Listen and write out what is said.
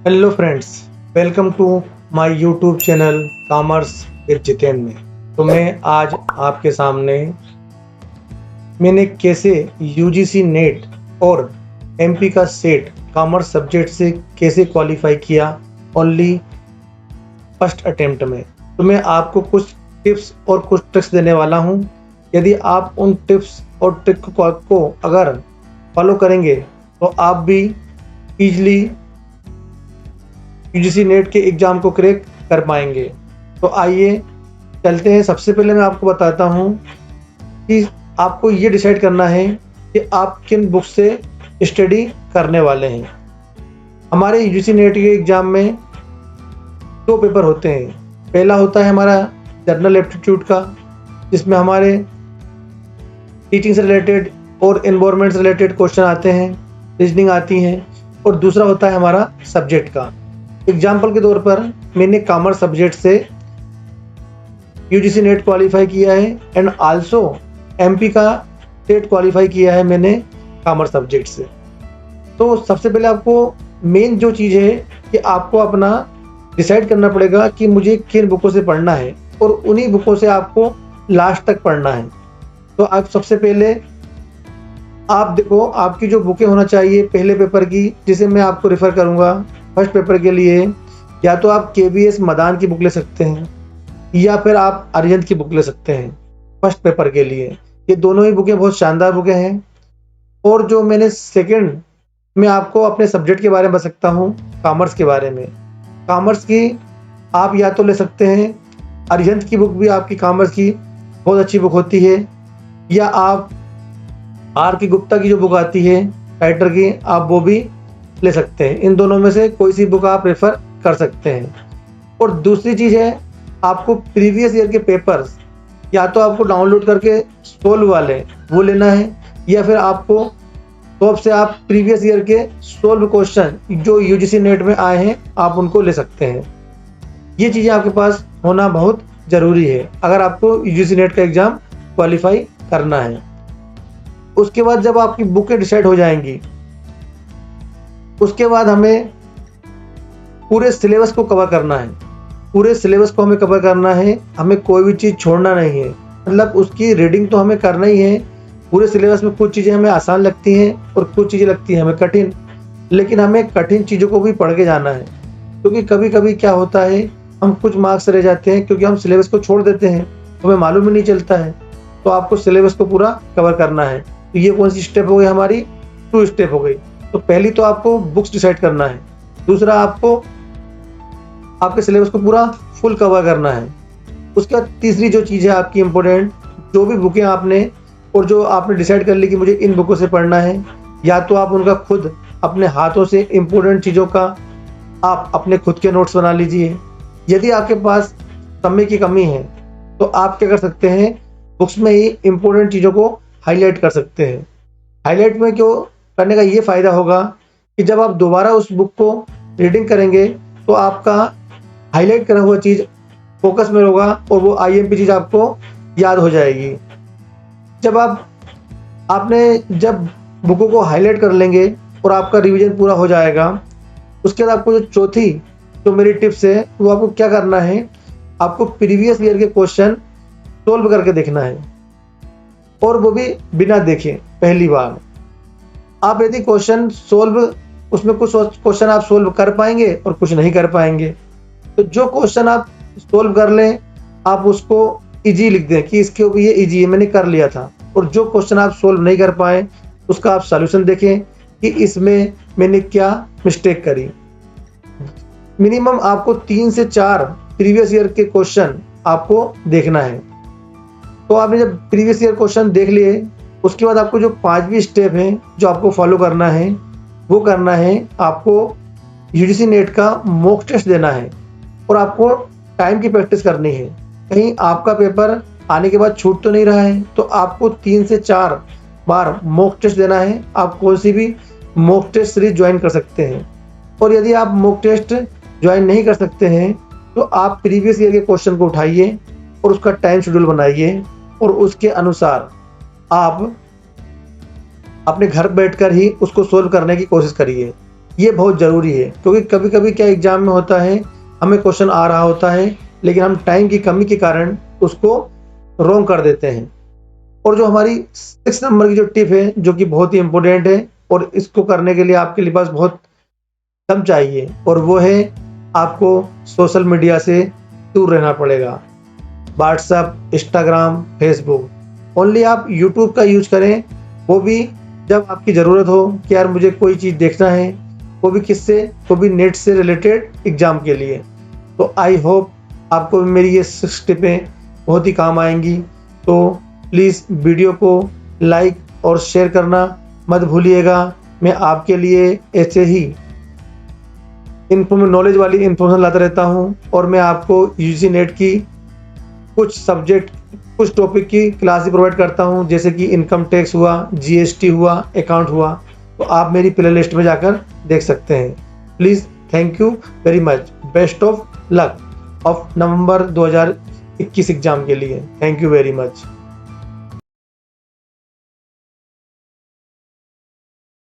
Hello friends, welcome to my YouTube channel commerce with Jitendra में। तो मैं आज आपके सामने मैंने कैसे यूजीसी नेट और एमपी का सेट कॉमर्स सब्जेक्ट से कैसे क्वालिफाई किया ओनली फर्स्ट अटेम्प्ट में। तो मैं आपको कुछ टिप्स और कुछ ट्रिक्स देने वाला हूं। यदि आप उन टिप्स और ट्रिक को अगर फॉलो करेंगे तो आप भी इजली यूजीसी नेट के एग्ज़ाम को क्रैक कर पाएंगे। तो आइए चलते हैं। सबसे पहले मैं आपको बताता हूं कि आपको ये डिसाइड करना है कि आप किन बुक से स्टडी करने वाले हैं। हमारे यूजीसी नेट के एग्ज़ाम में दो पेपर होते हैं। पहला होता है हमारा जनरल एप्टीट्यूड का, जिसमें हमारे टीचिंग से रिलेटेड और एनवायरनमेंट से रिलेटेड क्वेश्चन आते हैं, रीजनिंग आती हैं। और दूसरा होता है हमारा सब्जेक्ट का। एग्जाम्पल के तौर पर मैंने कॉमर्स सब्जेक्ट से यूजीसी नेट क्वालिफाई किया है एंड आल्सो एमपी का सेट क्वालिफाई किया है मैंने कॉमर्स सब्जेक्ट से। तो सबसे पहले आपको मेन जो चीज़ है कि आपको अपना डिसाइड करना पड़ेगा कि मुझे किन बुकों से पढ़ना है और उन्हीं बुकों से आपको लास्ट तक पढ़ना है। तो आप सबसे पहले आप देखो आपकी जो बुकें होना चाहिए पहले पेपर की, जिसे मैं आपको रेफ़र करूँगा फर्स्ट पेपर के लिए, या तो आप केवीएस मदान की बुक ले सकते हैं या फिर आप अरिहंत की बुक ले सकते हैं फर्स्ट पेपर के लिए। ये दोनों ही बुकें बहुत शानदार बुकें हैं। और जो मैंने सेकंड में आपको अपने सब्जेक्ट के बारे में बता सकता हूँ, कॉमर्स के बारे में। कॉमर्स की आप या तो ले सकते हैं अरिहंत की बुक, भी आपकी कॉमर्स की बहुत अच्छी बुक होती है, या आप आर के गुप्ता की जो बुक आती है राइटर की, आप वो भी ले सकते हैं। इन दोनों में से कोई सी बुक आप रेफर कर सकते हैं। और दूसरी चीज़ है, आपको प्रीवियस ईयर के पेपर्स या तो आपको डाउनलोड करके सोल्व वाले वो लेना है, या फिर आपको टॉप से आप प्रीवियस ईयर के सोल्व क्वेश्चन जो यूजीसी नेट में आए हैं आप उनको ले सकते हैं। ये चीज़ें आपके पास होना बहुत ज़रूरी है अगर आपको यूजीसी नेट का एग्ज़ाम क्वालिफाई करना है। उसके बाद जब आपकी बुकें डिसाइड हो जाएंगी, उसके बाद हमें पूरे सिलेबस को कवर करना है। पूरे सिलेबस को हमें कवर करना है, हमें कोई भी चीज़ छोड़ना नहीं है। मतलब उसकी रीडिंग तो हमें करना ही है। पूरे सिलेबस में कुछ चीज़ें हमें आसान लगती हैं और कुछ चीज़ें लगती हैं हमें कठिन, लेकिन हमें कठिन चीज़ों को भी पढ़ के जाना है। क्योंकि कभी कभी क्या होता है, हम कुछ मार्क्स रह जाते हैं क्योंकि हम सिलेबस को छोड़ देते हैं, हमें मालूम ही नहीं चलता है। तो आपको सिलेबस को पूरा कवर करना है। तो ये कौन सी स्टेप हो गई हमारी? 2 स्टेप हो गई। तो पहली तो आपको बुक्स डिसाइड करना है, दूसरा आपको आपके सिलेबस को पूरा फुल कवर करना है। उसके बाद तीसरी जो चीज़ है आपकी इम्पोर्टेंट, जो भी बुकें आपने और जो आपने डिसाइड कर ली कि मुझे इन बुकों से पढ़ना है, या तो आप उनका खुद अपने हाथों से इम्पोर्टेंट चीज़ों का आप अपने खुद के नोट्स बना लीजिए। यदि आपके पास समय की कमी है तो आप क्या कर सकते हैं, बुक्स में ही इम्पोर्टेंट चीज़ों को हाईलाइट कर सकते हैं। हाईलाइट में क्यों करने का ये फ़ायदा होगा कि जब आप दोबारा उस बुक को रीडिंग करेंगे तो आपका हाईलाइट करा हुआ चीज़ फोकस में होगा और वो आईएमपी चीज़ आपको याद हो जाएगी। जब जब बुकों को हाईलाइट कर लेंगे और आपका रिवीजन पूरा हो जाएगा, उसके बाद आपको जो चौथी जो मेरी टिप्स है वो आपको क्या करना है, आपको प्रीवियस ईयर के क्वेश्चन सोल्व करके देखना है, और वो भी बिना देखे पहली बार। आप यदि क्वेश्चन सोल्व, उसमें कुछ क्वेश्चन आप सोल्व कर पाएंगे और कुछ नहीं कर पाएंगे। तो जो क्वेश्चन आप सोल्व कर लें आप उसको इजी लिख दें कि इसके ऊपर ये इजी है, मैंने कर लिया था। और जो क्वेश्चन आप सोल्व नहीं कर पाए उसका आप सॉल्यूशन देखें कि इसमें मैंने क्या मिस्टेक करी। मिनिमम आपको 3 से 4 प्रीवियस ईयर के क्वेश्चन आपको देखना है। तो आपने जब प्रीवियस ईयर क्वेश्चन देख लिए, उसके बाद आपको जो 5वीं स्टेप है जो आपको फॉलो करना है, वो करना है आपको यूजीसी नेट का मॉक टेस्ट देना है और आपको टाइम की प्रैक्टिस करनी है। कहीं आपका पेपर आने के बाद छूट तो नहीं रहा है, तो आपको 3 से 4 बार मॉक टेस्ट देना है। आप कौन सी भी मॉक टेस्ट सीरीज ज्वाइन कर सकते हैं। और यदि आप मॉक टेस्ट ज्वाइन नहीं कर सकते हैं तो आप प्रीवियस ईयर के क्वेश्चन को उठाइए और उसका टाइम शेड्यूल बनाइए और उसके अनुसार आप अपने घर बैठकर ही उसको सोल्व करने की कोशिश करिए। ये बहुत ज़रूरी है, क्योंकि कभी कभी क्या एग्ज़ाम में होता है, हमें क्वेश्चन आ रहा होता है लेकिन हम टाइम की कमी के कारण उसको रॉन्ग कर देते हैं। और जो हमारी 6 नंबर की जो टिप है, जो कि बहुत ही इम्पोर्टेंट है और इसको करने के लिए आपके लिए पास बहुत दम चाहिए, और वो है आपको सोशल मीडिया से दूर रहना पड़ेगा। व्हाट्सएप, इंस्टाग्राम, फेसबुक, ओनली आप यूट्यूब का यूज करें, वो भी जब आपकी ज़रूरत हो कि यार मुझे कोई चीज़ देखना है, वो भी किससे, वो भी नेट से रिलेटेड एग्ज़ाम के लिए। तो आई होप आपको मेरी ये 6 टिपें बहुत ही काम आएंगी। तो प्लीज़ वीडियो को लाइक और शेयर करना मत भूलिएगा। मैं आपके लिए ऐसे ही नॉलेज वाली इन्फॉर्मेशन लाता रहता हूँ, और मैं आपको यूजी नेट की कुछ सब्जेक्ट, कुछ टॉपिक की क्लास भी प्रोवाइड करता हूँ, जैसे कि इनकम टैक्स हुआ, जीएसटी हुआ, अकाउंट हुआ। तो आप मेरी प्ले लिस्ट में जाकर देख सकते हैं। Please, thank you very much. Best of luck of November 2021 exam के लिए। Thank you very much.